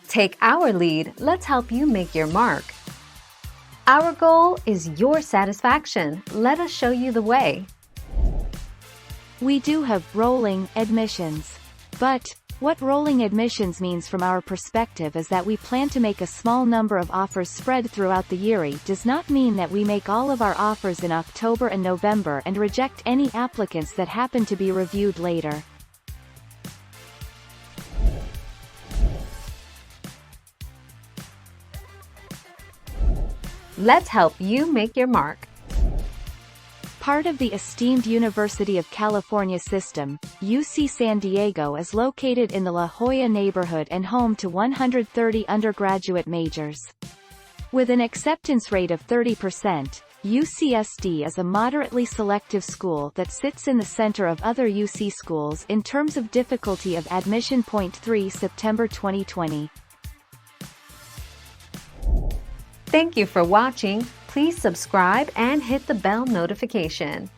Take our lead, let's help you make your mark. Our goal is your satisfaction. Let us show you the way. We do have rolling admissions. But what rolling admissions means from our perspective is that we plan to make a small number of offers spread throughout the year. It does not mean that we make all of our offers in October and November and reject any applicants that happen to be reviewed later. Let's help you make your mark. Part of the esteemed University of California system, UC San Diego is located in the La Jolla neighborhood and home to 130 undergraduate majors. With an acceptance rate of 30%, UCSD is a moderately selective school that sits in the center of other UC schools in terms of difficulty of admission. 3 September 2020. Thank you for watching. Please subscribe and hit the bell notification.